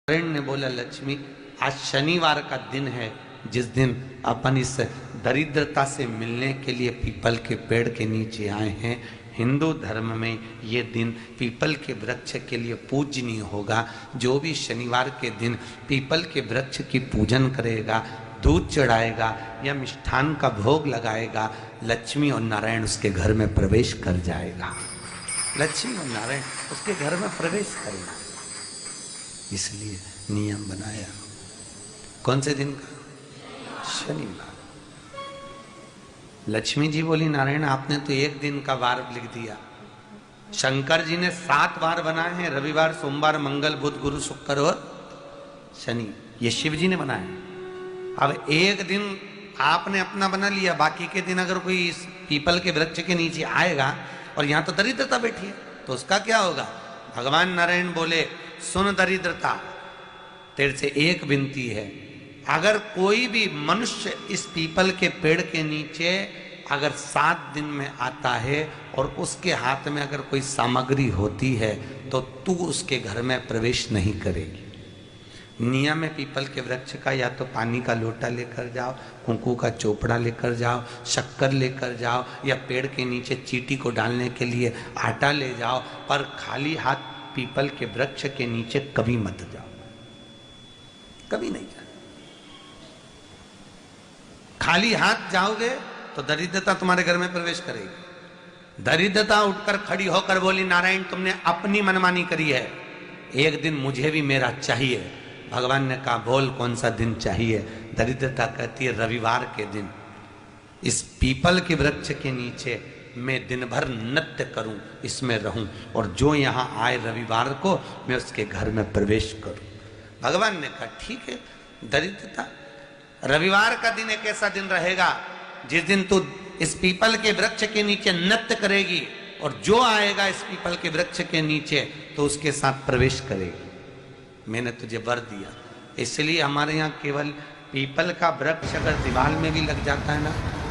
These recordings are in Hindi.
नारायण ने बोला, लक्ष्मी आज शनिवार का दिन है जिस दिन अपन इस दरिद्रता से मिलने के लिए पीपल के पेड़ के नीचे आए हैं। हिंदू धर्म में ये दिन पीपल के वृक्ष के लिए पूजनीय होगा। जो भी शनिवार के दिन पीपल के वृक्ष की पूजन करेगा, दूध चढ़ाएगा या मिष्ठान का भोग लगाएगा, लक्ष्मी और नारायण उसके घर में प्रवेश कर जाएगा। लक्ष्मी और नारायण उसके घर में प्रवेश करेगा। इसलिए नियम बनाया। कौन से दिन का? शनिवार। लक्ष्मी जी बोली, नारायण आपने तो एक दिन का वार लिख दिया। शंकर जी ने 7 वार बनाए हैं, रविवार, सोमवार, मंगल, बुध, गुरु, शुक्र और शनि। ये शिव जी ने बनाया। अब एक दिन आपने अपना बना लिया, बाकी के दिन अगर कोई इस पीपल के वृक्ष के नीचे आएगा और यहां तो दरिद्रता बैठी है तो उसका क्या होगा? भगवान नारायण बोले, सुन दरिद्रता, तेरे से एक विनती है, अगर कोई भी मनुष्य इस पीपल के पेड़ के नीचे अगर 7 दिन में आता है और उसके हाथ में अगर कोई सामग्री होती है तो तू उसके घर में प्रवेश नहीं करेगी। नियम है पीपल के वृक्ष का, या तो पानी का लोटा लेकर जाओ, कुंकू का चोपड़ा लेकर जाओ, शक्कर लेकर जाओ, या पेड़ के नीचे चींटी को डालने के लिए आटा ले जाओ, पर खाली हाथ पीपल के वृक्ष के नीचे कभी मत जाओ, कभी नहीं जाओ। खाली हाथ जाओगे तो दरिद्रता तुम्हारे घर में प्रवेश करेगी। दरिद्रता उठकर खड़ी होकर बोली, नारायण तुमने अपनी मनमानी करी है, एक दिन मुझे भी मेरा चाहिए। भगवान ने कहा, बोल कौन सा दिन चाहिए? दरिद्रता कहती है, रविवार के दिन इस पीपल के वृक्ष के नीचे मैं दिन भर नृत्य करूं, इसमें रहूं, और जो यहां आए रविवार को मैं उसके घर में प्रवेश करूं। भगवान ने कहा, ठीक है दरिद्रता, रविवार का दिन एक ऐसा दिन रहेगा जिस दिन तू इस पीपल के वृक्ष के नीचे नृत्य करेगी और जो आएगा इस पीपल के वृक्ष के नीचे तो उसके साथ प्रवेश करेगी। मैंने तुझे वर दिया। इसलिए हमारे यहाँ केवल पीपल का वृक्ष अगर दीवार में भी लग जाता है ना,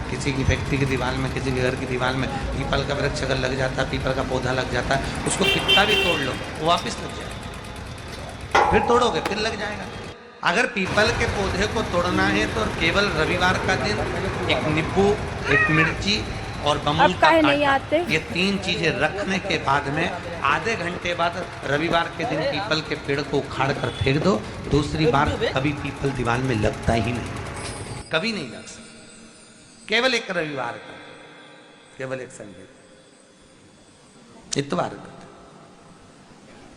किसी की व्यक्ति की दीवार में, किसी के घर की दीवार में पीपल का वृक्ष अगर लग जाता है, पीपल का पौधा लग जाता है, उसको कितना भी तोड़ लो वो वापस लग जाएगा। फिर तोड़ोगे फिर लग जाएगा। अगर पीपल के पौधे को तोड़ना है तो केवल रविवार का दिन एक नींबू, एक मिर्ची और बमूल का कांटा, ये 3 चीजें रखने के बाद में आधे घंटे बाद रविवार के दिन पीपल के पेड़ को उखाड़ कर फेंक दो। दूसरी बार कभी पीपल दीवार में लगता ही नहीं, कभी नहीं लग सकता। केवल एक रविवार का, केवल एक संडे, इतवार का।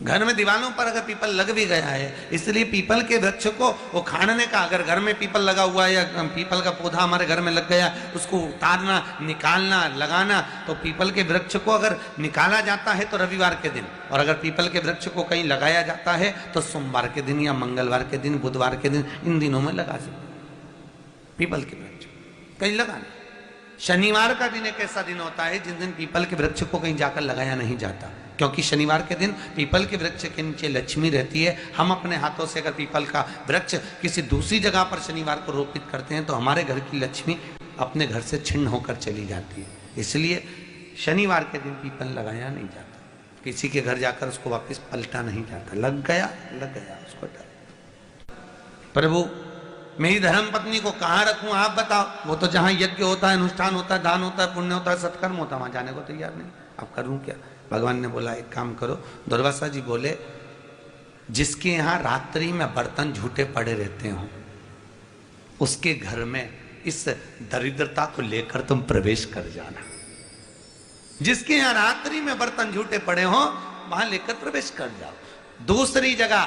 घर में दीवारों पर अगर पीपल लग भी गया है, इसलिए पीपल के वृक्ष को उखाड़ने का, अगर घर में पीपल लगा हुआ है या पीपल का पौधा हमारे घर में लग गया, उसको उतारना, निकालना, लगाना, तो पीपल के वृक्ष को अगर निकाला जाता है तो रविवार के दिन, और अगर पीपल के वृक्ष को कहीं लगाया जाता है तो सोमवार के दिन या मंगलवार के दिन, बुधवार के दिन, इन दिनों में लगा सकते पीपल के वृक्ष कहीं लगाना। शनिवार का दिन एक ऐसा दिन होता है जिस दिन पीपल के वृक्ष को कहीं जाकर लगाया नहीं जाता, क्योंकि शनिवार के दिन पीपल के वृक्ष के नीचे लक्ष्मी रहती है। हम अपने हाथों से अगर पीपल का वृक्ष किसी दूसरी जगह पर शनिवार को रोपित करते हैं तो हमारे घर की लक्ष्मी अपने घर से छिन्न होकर चली जाती है। इसलिए शनिवार के दिन पीपल लगाया नहीं जाता, किसी के घर जाकर उसको वापस पलटा नहीं जाता। लग गया उसको डर। प्रभु मेरी धर्म पत्नी को कहाँ रखूं आप बताओ? वो तो जहां यज्ञ होता है, अनुष्ठान होता है, दान होता है, पुण्य होता है, सत्कर्म होता है, वहां जाने को तैयार नहीं। अब करूं क्या? भगवान ने बोला, एक काम करो। दुर्वासा जी बोले, जिसके यहाँ रात्रि में बर्तन झूठे पड़े रहते हो उसके घर में इस दरिद्रता को लेकर तुम प्रवेश कर जाना। जिसके यहाँ रात्रि में बर्तन झूठे पड़े हो वहां लेकर प्रवेश कर जाओ। दूसरी जगह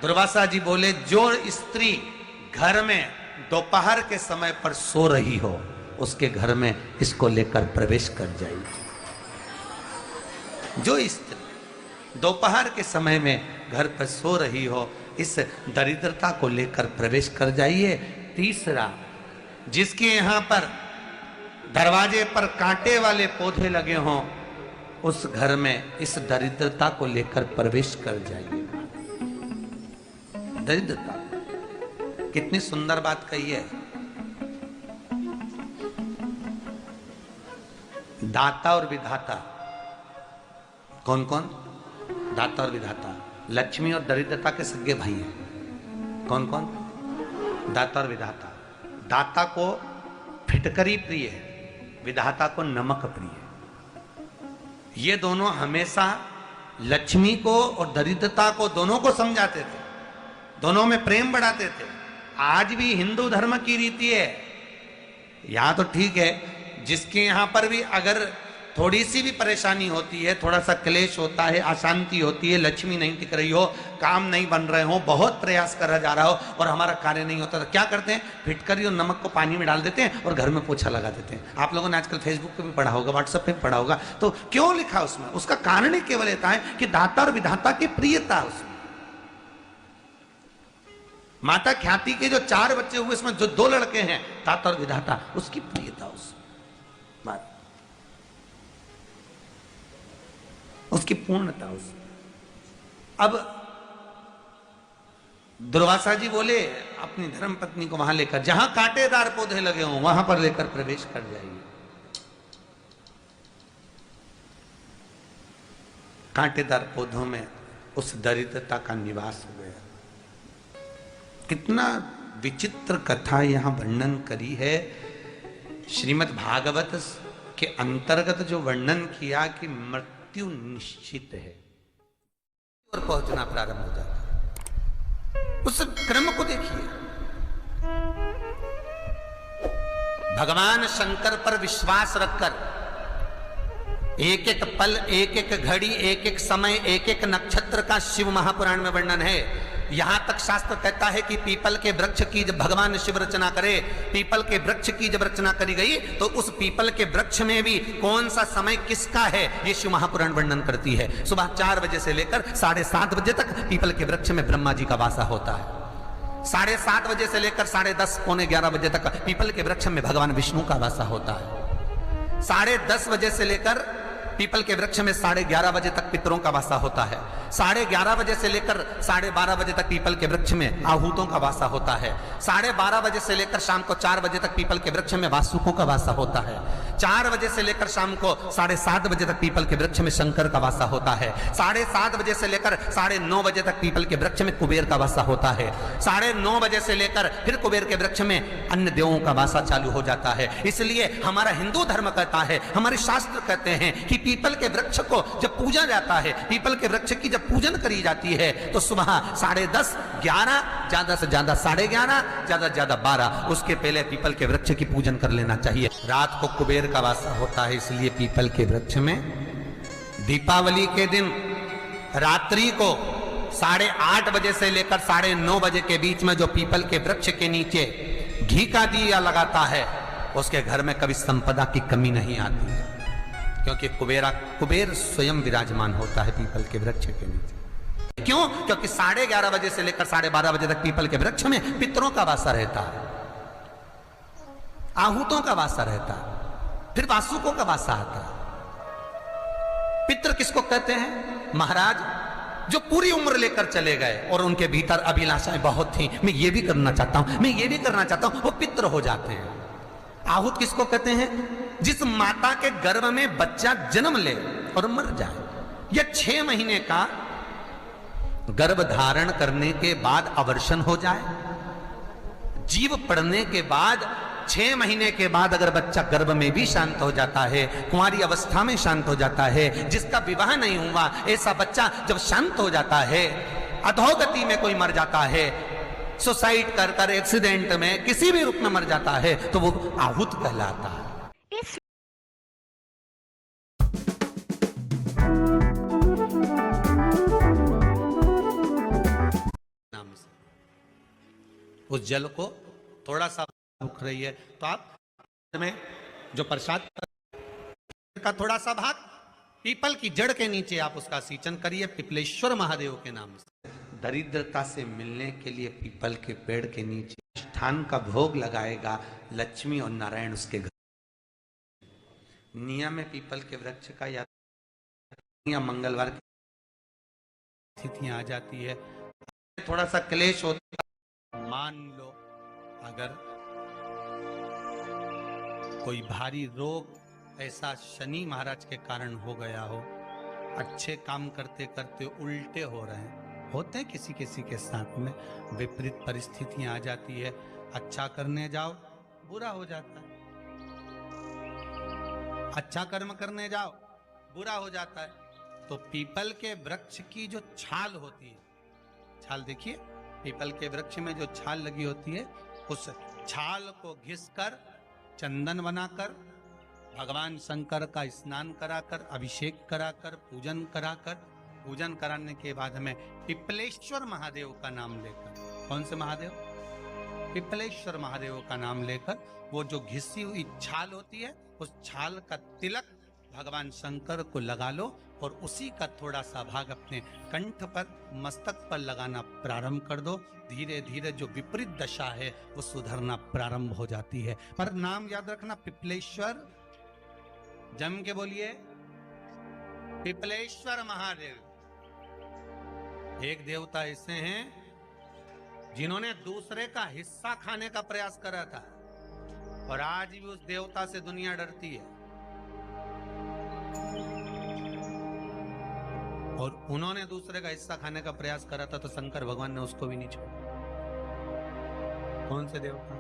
दुर्वासा जी बोले, जो स्त्री घर में दोपहर के समय पर सो रही हो उसके घर में इसको लेकर प्रवेश कर जाएगी। जो स्त्री दोपहर के समय में घर पर सो रही हो इस दरिद्रता को लेकर प्रवेश कर जाइए। तीसरा, जिसके यहाँ पर दरवाजे पर कांटे वाले पौधे लगे हों उस घर में इस दरिद्रता को लेकर प्रवेश कर जाइए। दरिद्रता, कितनी सुंदर बात कही है। दाता और विधाता, कौन कौन? दाता और विधाता। लक्ष्मी और दरिद्रता के सगे भाई हैं। कौन कौन? दाता और विधाता। दाता को फिटकरी प्रिय है, विधाता को नमक प्रिय है। ये दोनों हमेशा लक्ष्मी को और दरिद्रता को दोनों को समझाते थे, दोनों में प्रेम बढ़ाते थे। आज भी हिंदू धर्म की रीति है, यहां तो ठीक है, जिसके यहां पर भी अगर थोड़ी सी भी परेशानी होती है, थोड़ा सा क्लेश होता है, अशांति होती है, लक्ष्मी नहीं टिक रही हो, काम नहीं बन रहे हो, बहुत प्रयास करा जा रहा हो और हमारा कार्य नहीं होता, तो क्या करते हैं? फिटकरी और नमक को पानी में डाल देते हैं और घर में पोछा लगा देते हैं। आप लोगों ने आजकल फेसबुक पे भी पढ़ा होगा, व्हाट्सएप पे भी पढ़ा होगा। तो क्यों लिखा उसमें? उसका कारण ही केवल इतना है कि दाता और विधाता की प्रियता उसमें। माता ख्याति के जो 4 बच्चे हुए, इसमें जो 2 लड़के हैं, दाता और विधाता, उसकी प्रियता उसकी पूर्णता उस। अब दुर्वासा जी बोले अपनी धर्म पत्नी को वहां लेकर, जहां कांटेदार पौधे लगे हों वहां पर लेकर प्रवेश कर जाइए। कांटेदार पौधों में उस दरिद्रता का निवास हो गया। कितना विचित्र कथा यहां वर्णन करी है। श्रीमद् भागवत के अंतर्गत जो वर्णन किया कि मृत्यु निश्चित है और पहुंचना प्रारंभ हो जाता है, उस क्रम को देखिए। भगवान शंकर पर विश्वास रखकर एक एक पल, एक एक घड़ी, एक एक समय, एक एक नक्षत्र का शिव महापुराण में वर्णन है। यहां तक शास्त्र कहता है कि पीपल के वृक्ष की जब भगवान शिव रचना करे, पीपल के वृक्ष की जब रचना करी गई, तो उस पीपल के वृक्ष में भी कौन सा समय किसका है, ये शिव महापुराण वर्णन करती है। सुबह 4 बजे से लेकर 7:30 बजे तक पीपल के वृक्ष में ब्रह्मा जी का वासा होता है। 7:30 बजे से लेकर 10:30 पौने 11 बजे तक पीपल के वृक्ष में भगवान विष्णु का वासा होता है। 10:30 बजे से लेकर पीपल के वृक्ष में 11:30 बजे तक पितरों का वासा होता है। 11:30 बजे से लेकर 12:30 बजे तक पीपल के वृक्ष में आहूतों का वासा होता है। 12:30 बजे से लेकर शाम को 4 बजे तक पीपल के वृक्ष में वासुकों का वासा होता है। 4 बजे से लेकर शाम को 7:30 बजे तक पीपल के वृक्ष में शंकर का वासा होता है। 7:30 बजे से लेकर 9:30 बजे तक पीपल के वृक्ष में कुबेर का वासा होता है। 9:30 बजे से लेकर फिर कुबेर के वृक्ष में अन्य देवों का वासा चालू हो जाता है। इसलिए हमारा हिंदू धर्म कहता है, हमारे शास्त्र कहते हैं कि पीपल के वृक्ष को जब पूजा जाता है, पीपल के वृक्ष की जब पूजन करी जाती है, तो सुबह 10:30, 11, ज्यादा से ज्यादा 11:30, ज्यादा से ज्यादा 12, उसके पहले पीपल के वृक्ष की पूजन कर लेना चाहिए। रात को कुबेर का वासा होता है, इसलिए पीपल के वृक्ष में दीपावली के दिन रात्रि को 8:30 बजे से लेकर 9:30 बजे के बीच में जो पीपल के वृक्ष के नीचे घी का दिया लगाता है, उसके घर में कभी संपदा की कमी नहीं आती है, क्योंकि कुबेर स्वयं विराजमान होता है पीपल के वृक्ष के नीचे। क्यों? क्योंकि 11:30 बजे से लेकर 12:30 बजे तक पीपल के वृक्ष में पितरों का वासा रहता है, आहूतों का वासा रहता है, फिर वासुकों का वासा आता है। पितृ किसको कहते हैं? महाराज जो पूरी उम्र लेकर चले गए और उनके भीतर अभिलाषाएं बहुत थी, मैं ये भी करना चाहता हूं, मैं ये भी करना चाहता हूं, वो पितृ हो जाते हैं। आहूत किसको कहते हैं? जिस माता के गर्भ में बच्चा जन्म ले और मर जाए, या 6 महीने का गर्भ धारण करने के बाद अवर्षण हो जाए, जीव पड़ने के बाद 6 महीने के बाद अगर बच्चा गर्भ में भी शांत हो जाता है, कुंवारी अवस्था में शांत हो जाता है, जिसका विवाह नहीं हुआ, ऐसा बच्चा जब शांत हो जाता है, अधोगति में कोई मर जाता है, सुसाइड कर एक्सीडेंट में किसी भी रूप में मर जाता है, तो वो आहूत कहलाता है। उस जल को थोड़ा सा भूख रही है तो आप में जो प्रसाद का थोड़ा सा भाग पीपल की जड़ के नीचे आप उसका सिंचन करिए, पिपलेश्वर महादेव के नाम से। दरिद्रता से मिलने के लिए पीपल के पेड़ के नीचे मिष्ठान का भोग लगाएगा, लक्ष्मी और नारायण उसके घर। नियम में पीपल के वृक्ष का या मंगलवार की स्थितियां आ जाती है, थोड़ा सा क्लेश होता है। मान लो अगर कोई भारी रोग ऐसा शनि महाराज के कारण हो गया हो, अच्छे काम करते करते उल्टे हो रहे हैं, होते हैं किसी किसी के साथ में विपरीत परिस्थितियां आ जाती है, अच्छा करने जाओ बुरा हो जाता है, अच्छा कर्म करने जाओ बुरा हो जाता है। तो पीपल के वृक्ष की जो छाल होती है, छाल देखिए, पीपल के वृक्ष में जो छाल लगी होती है, उस छाल को घिसकर चंदन बनाकर भगवान शंकर का स्नान कराकर, अभिषेक कराकर, पूजन कराकर, पूजन कराने के बाद हमें पिपलेश्वर महादेव का नाम लेकर, कौन से महादेव? पिपलेश्वर महादेव का नाम लेकर वो जो घिसी हुई छाल होती है, उस छाल का तिलक भगवान शंकर को लगा लो और उसी का थोड़ा सा भाग अपने कंठ पर, मस्तक पर लगाना प्रारंभ कर दो। धीरे धीरे जो विपरीत दशा है वो सुधरना प्रारंभ हो जाती है। पर नाम याद रखना, पिपलेश्वर, जम के बोलिए, पिपलेश्वर महादेव। एक देवता ऐसे हैं जिन्होंने दूसरे का हिस्सा खाने का प्रयास करा था और आज भी उस देवता से दुनिया डरती है। और उन्होंने दूसरे का हिस्सा खाने का प्रयास करा था तो शंकर भगवान ने उसको भी नहीं छोड़ा। कौन से देवता?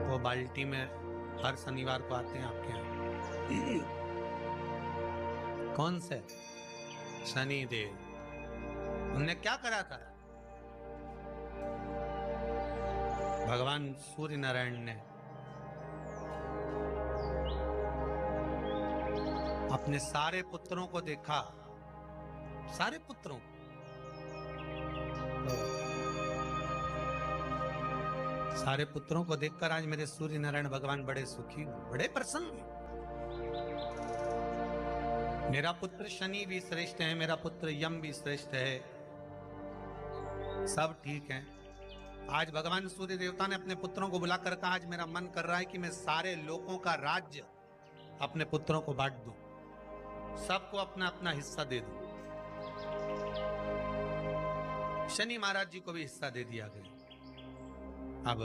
वो बाल्टी में हर शनिवार को आते हैं आपके यहाँ। कौन से? शनि देव। उनने क्या करा था? भगवान सूर्य नारायण ने अपने सारे पुत्रों को देखा, सारे पुत्रों, सारे पुत्रों को देखकर आज मेरे सूर्य नारायण भगवान बड़े सुखी, बड़े प्रसन्न। मेरा पुत्र शनि भी श्रेष्ठ है, मेरा पुत्र यम भी श्रेष्ठ है, सब ठीक है। आज भगवान सूर्य देवता ने अपने पुत्रों को बुलाकर कहा, आज मेरा मन कर रहा है कि मैं सारे लोगों का राज्य अपने पुत्रों को बांट दूं, सबको अपना अपना हिस्सा दे दूं। शनि महाराज जी को भी हिस्सा दे दिया गया। अब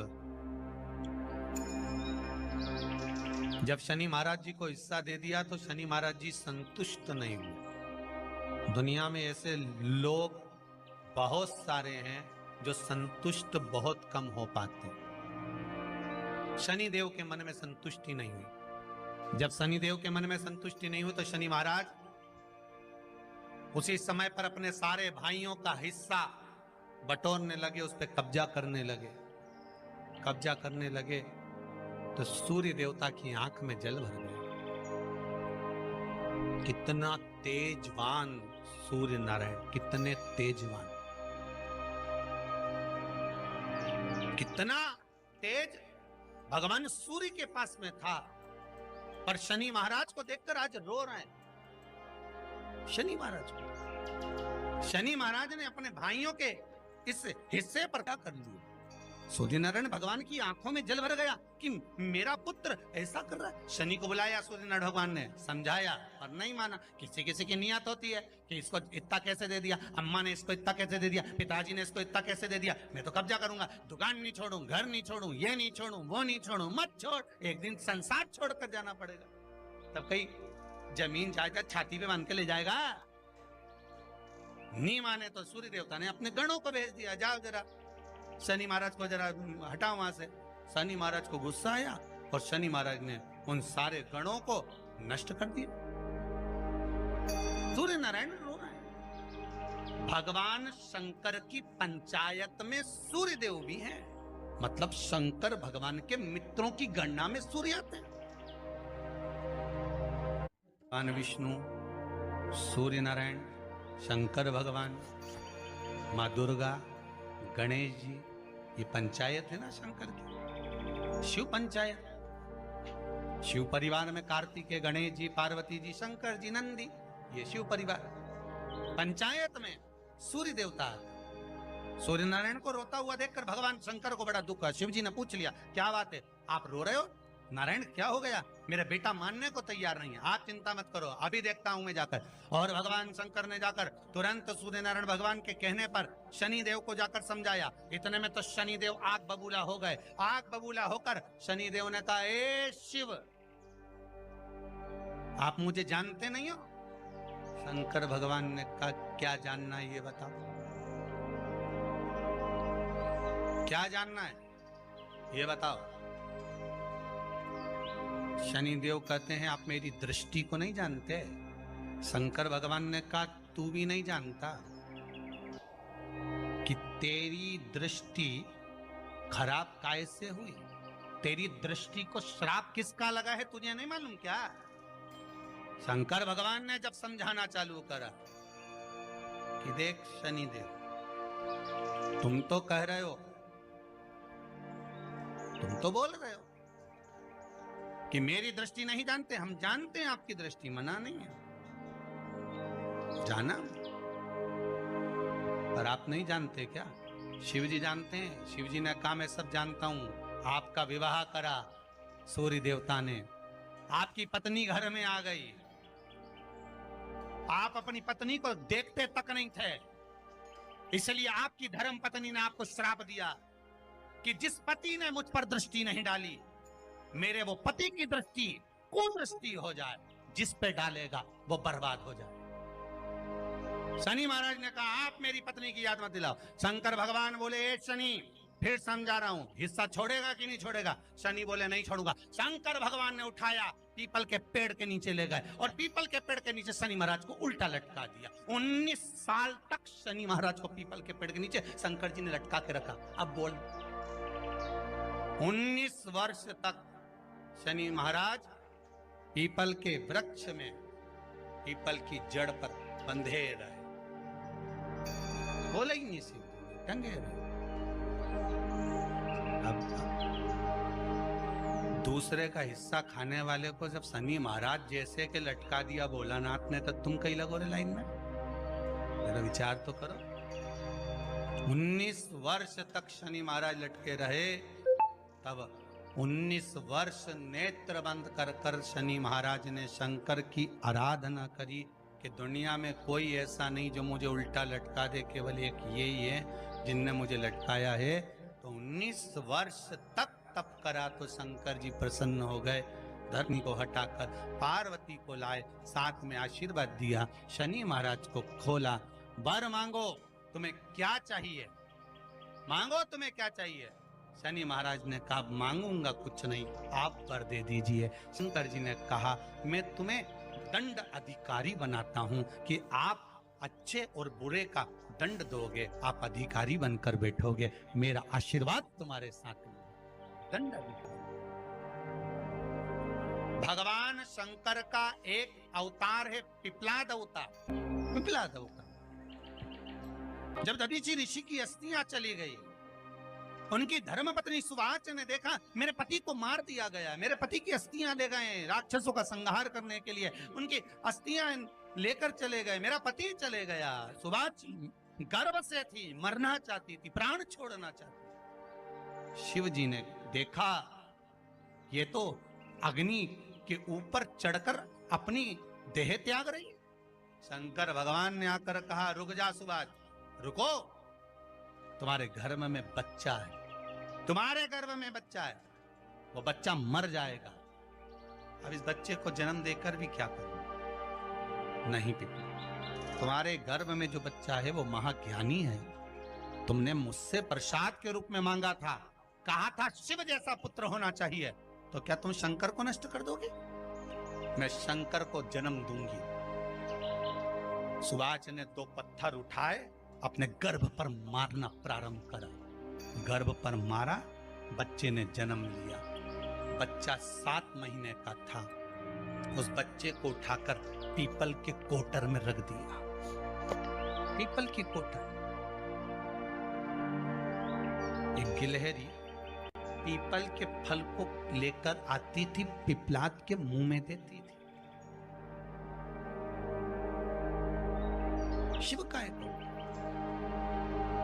जब शनि महाराज जी को हिस्सा दे दिया तो शनि महाराज जी संतुष्ट नहीं हुए। दुनिया में ऐसे लोग बहुत सारे हैं जो संतुष्ट बहुत कम हो पाते। शनि देव के मन में संतुष्टि नहीं हुई। जब शनि देव के मन में संतुष्टि नहीं हुई तो शनि महाराज उसी समय पर अपने सारे भाइयों का हिस्सा बटोरने लगे, उस पर कब्जा करने लगे। कब्जा करने लगे तो सूर्य देवता की आंख में जल भर गया। कितना तेजवान सूर्य नारायण, कितने तेजवान, कितना तेज भगवान सूर्य के पास में था। पर शनि महाराज को देखकर आज रो रहे हैं। शनि महाराज को, शनि महाराज ने अपने भाइयों के इस हिस्से पर क्या कर लिया। सूर्य नारायण भगवान की आंखों में जल भर गया कि मेरा पुत्र ऐसा कर रहा है। शनि को बुलाया सूर्य नारायण भगवान ने, समझाया और नहीं माना। किसी किसी की नियत होती है कि इसको इतना कैसे दे दिया, अम्मा ने इसको इतना कैसे दे दिया, पिताजी ने इसको इतना कैसे दे दिया, मैं तो कब्जा करूंगा, दुकान नहीं छोड़ू, घर नहीं छोड़ू, ये नहीं छोड़ू, वो नहीं छोड़ू। मत छोड़, एक दिन संसार छोड़कर जाना पड़ेगा। तब कहीं जमीन जायदाद छाती पे बांध के ले जाएगा। नहीं माने तो सूर्य देवता ने अपने गणों को भेज दिया, जाओ जरा शनि महाराज को जरा हटाओ वहां से। शनि महाराज को गुस्सा आया और शनि महाराज ने उन सारे गणों को नष्ट कर दिया। सूर्य नारायण रो रहे हैं। भगवान शंकर की पंचायत में सूर्य देव भी हैं, मतलब शंकर भगवान के मित्रों की गणना में सूर्य आते हैं। भगवान विष्णु, सूर्य नारायण, शंकर भगवान, माँ दुर्गा, गणेश जी, ये पंचायत है ना शंकर की, शिव पंचायत। शिव परिवार में कार्तिकेय, गणेश जी, पार्वती जी, शंकर जी, नंदी, ये शिव परिवार। पंचायत में सूर्य देवता। सूर्य नारायण को रोता हुआ देखकर भगवान शंकर को बड़ा दुख हुआ। शिव जी ने पूछ लिया, क्या बात है, आप रो रहे हो? नारायण क्या हो गया? मेरा बेटा मानने को तैयार नहीं है। आप चिंता मत करो, अभी देखता हूं मैं जाकर। और भगवान शंकर ने जाकर तुरंत सूर्य नारायण भगवान के कहने पर शनि देव को जाकर समझाया। इतने में तो शनि देव आग बबूला हो गए। आग बबूला होकर शनि देव ने कहा, ए शिव, आप मुझे जानते नहीं हो? शंकर भगवान ने कहा क्या जानना है ये बताओ, क्या जानना है ये बताओ। शनिदेव कहते हैं आप मेरी दृष्टि को नहीं जानते। शंकर भगवान ने कहा तू भी नहीं जानता कि तेरी दृष्टि खराब कैसे हुई, तेरी दृष्टि को श्राप किसका लगा है तुझे नहीं मालूम क्या। शंकर भगवान ने जब समझाना चालू करा कि देख शनिदेव, तुम तो कह रहे हो, तुम तो बोल रहे हो कि मेरी दृष्टि नहीं जानते, हम जानते हैं आपकी दृष्टि, मना नहीं है, जाना, पर आप नहीं जानते क्या। शिव जी जानते हैं। शिव जी ने कहा मैं सब जानता हूं। आपका विवाह करा सूर्य देवता ने, आपकी पत्नी घर में आ गई, आप अपनी पत्नी को देखते तक नहीं थे, इसलिए आपकी धर्म पत्नी ने आपको श्राप दिया कि जिस पति ने मुझ पर दृष्टि नहीं डाली, मेरे वो पति की दृष्टि कुदृष्टि हो जाए, जिस पे डालेगा वो बर्बाद हो जाए। शनि महाराज ने कहा आप मेरी पत्नी की याद मत दिलाओ। शंकर भगवान बोले ए शनि, फिर समझा रहा हूं, हिस्सा छोड़ेगा कि नहीं छोड़ेगा। शनि बोले नहीं छोड़ूंगा। शंकर भगवान ने उठाया, पीपल के पेड़ के नीचे ले गए और पीपल के पेड़ के नीचे शनि महाराज को उल्टा लटका दिया। 19 साल तक शनि महाराज को पीपल के पेड़ के नीचे शंकर जी ने लटका के रखा। अब बोल, 19 वर्ष तक शनि महाराज पीपल के वृक्ष में, पीपल की जड़ पर बंधे रहे, बोले ही नहीं, सीधे टंगे रहे। अब दूसरे का हिस्सा खाने वाले को जब शनि महाराज जैसे के लटका दिया भोलानाथ ने, तो तुम कहीं लगो रे लाइन में, मेरा विचार तो करो। 19 वर्ष तक शनि महाराज लटके रहे, तब 19 वर्ष नेत्र बंद कर कर शनि महाराज ने शंकर की आराधना करी कि दुनिया में कोई ऐसा नहीं जो मुझे उल्टा लटका दे, केवल एक यही है जिनने मुझे लटकाया है। तो 19 वर्ष तक तप करा तो शंकर जी प्रसन्न हो गए। धर्मी को हटाकर पार्वती को लाए, साथ में आशीर्वाद दिया, शनि महाराज को खोला, वर मांगो तुम्हें क्या चाहिए, मांगो तुम्हें क्या चाहिए। शनि महाराज ने कहा मांगूंगा कुछ नहीं, आप वर दे दीजिए। शंकर जी ने कहा मैं तुम्हें दंड अधिकारी बनाता हूं कि आप अच्छे और बुरे का दंड दोगे, आप अधिकारी बनकर बैठोगे, मेरा आशीर्वाद तुम्हारे साथ में। दंड अधिकारी भगवान शंकर का एक अवतार है पिपलाद अवतार। पिपलाद अवतार, जब दधीचि ऋषि की अस्थियां चली गई, उनकी धर्मपत्नी सुवाच ने देखा मेरे पति को मार दिया गया, मेरे पति की अस्थियां ले गए राक्षसों का संहार करने के लिए, उनकी अस्थियां लेकर चले गए, मेरा पति चले गया। सुवाच गर्व से थी, मरना चाहती थी, प्राण छोड़ना चाहती। शिव जी ने देखा ये तो अग्नि के ऊपर चढ़कर अपनी देह त्याग रही है। शंकर भगवान ने आकर कहा रुक जा सुवाच, रुको, तुम्हारे गर्भ में बच्चा है, तुम्हारे गर्भ में बच्चा है, वो बच्चा मर जाएगा, अब इस बच्चे को जन्म देकर भी क्या करूं। नहीं पिता, तुम्हारे गर्भ में जो बच्चा है वो महाज्ञानी है, तुमने मुझसे प्रसाद के रूप में मांगा था, कहा था शिव जैसा पुत्र होना चाहिए, तो क्या तुम शंकर को नष्ट कर दोगे। मैं शंकर को जन्म दूंगी। सुवाच ने 2 पत्थर उठाए, अपने गर्भ पर मारना प्रारंभ करा, गर्भ पर मारा, बच्चे ने जन्म लिया। बच्चा 7 महीने का था। उस बच्चे को उठाकर पीपल के कोटर में रख दिया। पीपल की कोटर, एक गिलहरी पीपल के फल को लेकर आती थी, पिपलाद के मुंह में देती थी। शिव का एक,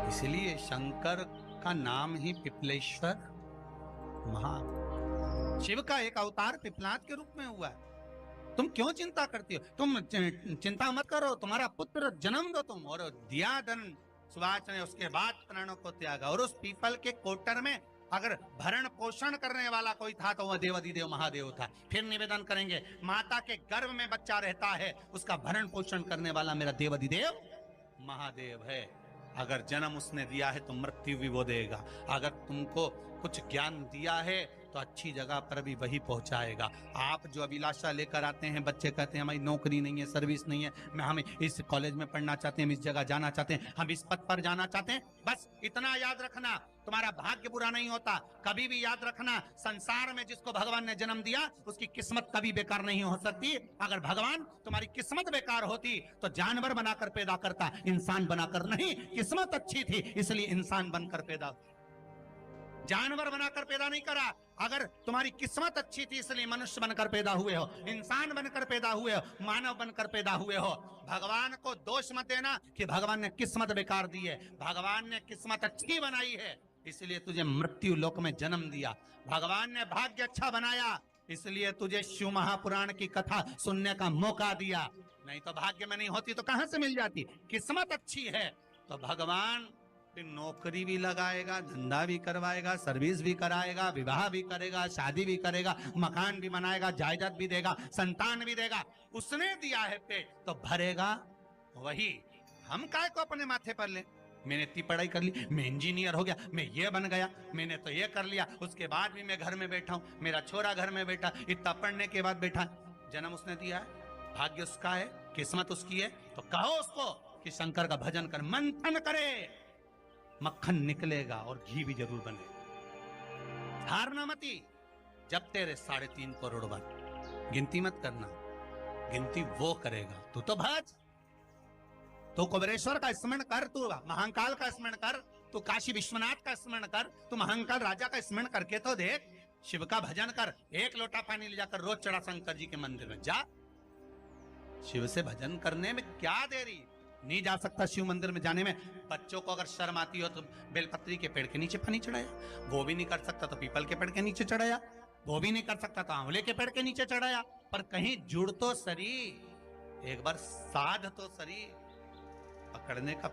इसलिए शंकर का नाम ही पिपलेश्वर महा। शिव का एक अवतार पिपलाद के रूप में हुआ है। तुम क्यों चिंता करती हो, तुम चिंता मत करो, तुम्हारा पुत्र जन्म दो तुम। और दिया धन सुवाच ने, उसके बाद प्राणों को त्यागा और उस पीपल के कोटर में अगर भरण पोषण करने वाला कोई था तो वह देवाधिदेव महादेव था। फिर निवेदन करेंगे, माता के गर्भ में बच्चा रहता है, उसका भरण पोषण करने वाला मेरा देवाधिदेव महादेव है। अगर जन्म उसने दिया है तो मृत्यु भी वो देगा। अगर तुमको कुछ ज्ञान दिया है तो अच्छी जगह पर भी वही पहुंचाएगा। आप जो अभिलाषा लेकर आते हैं, बच्चे कहते हैं हमारी नौकरी नहीं है, सर्विस नहीं है, हम इस कॉलेज में पढ़ना चाहते हैं, हम इस जगह जाना चाहते हैं, हम इस पद पर जाना चाहते हैं, बस इतना याद रखना, तुम्हारा भाग्य बुरा नहीं होता। कभी भी याद रखना, संसार में जिसको भगवान ने जन्म दिया उसकी किस्मत कभी बेकार नहीं हो सकती। अगर भगवान तुम्हारी किस्मत बेकार होती तो जानवर बनाकर पैदा करता, इंसान बनाकर नहीं। किस्मत अच्छी थी इसलिए इंसान बनकर पैदा, जानवर बनाकर पैदा नहीं करा। अगर तुम्हारी किस्मत अच्छी थी इसलिए मनुष्य बनकर पैदा हुए हो, इंसान बनकर पैदा हुए हो, मानव बनकर पैदा हुए हो। भगवान को दोष मत देना कि भगवान ने किस्मत बेकार दी है। भगवान ने किस्मत अच्छी बनाई है इसलिए तुझे मृत्यु लोक में जन्म दिया। भगवान ने भाग्य अच्छा बनाया इसलिए तुझे शिव महापुराण की कथा सुनने का मौका दिया। नहीं तो भाग्य में नहीं होती तो कहां से मिल जाती। किस्मत अच्छी है तो भगवान नौकरी भी लगाएगा, धंधा भी करवाएगा, सर्विस भी कराएगा, विवाह भी करेगा, शादी भी करेगा, मकान भी बनाएगा, जायदाद भी देगा, संतान भी देगा। उसने दिया है पेट तो भरेगा वही। हम काय को अपने माथे पर ले, मैंने इतनी पढ़ाई कर ली, मैं इंजीनियर हो गया, मैं ये बन गया, मैंने तो ये कर लिया, उसके बाद भी मैं घर में बैठा हूं, मेरा छोरा घर में बैठा, इतना पढ़ने के बाद बैठा। जन्म उसने दिया है, भाग्य उसका है, किस्मत उसकी है, तो कहो उसको कि शंकर का भजन कर, मंथन करे, मक्खन निकलेगा और घी भी जरूर बने। हारना मती, जब तेरे 3.5 करोड़ बन, गिनती मत करना, गिनती वो करेगा। तू तो भज, तू कुबेरेश्वर का स्मरण कर, तू महाकाल का स्मरण कर, तू काशी विश्वनाथ का स्मरण कर, तू महाकाल राजा का स्मरण करके तो देख। शिव का भजन कर, 1 लोटा पानी ले जाकर रोज चढ़ा शंकर जी के मंदिर में जा। शिव से भजन करने में क्या देरी, नहीं जा सकता शिव मंदिर में जाने में। बच्चों को अगर शर्म आती हो तो बेलपत्री के पेड़ के नीचे पानी चढ़ाया, वो भी नहीं कर सकता तो पीपल के पेड़ के नीचे चढ़ाया, वो भी नहीं कर सकता तो आंवले के पेड़ के नीचे चढ़ाया। पर कहीं जुड़ तो सरी, एक बार साध तो सरी, पकड़ने का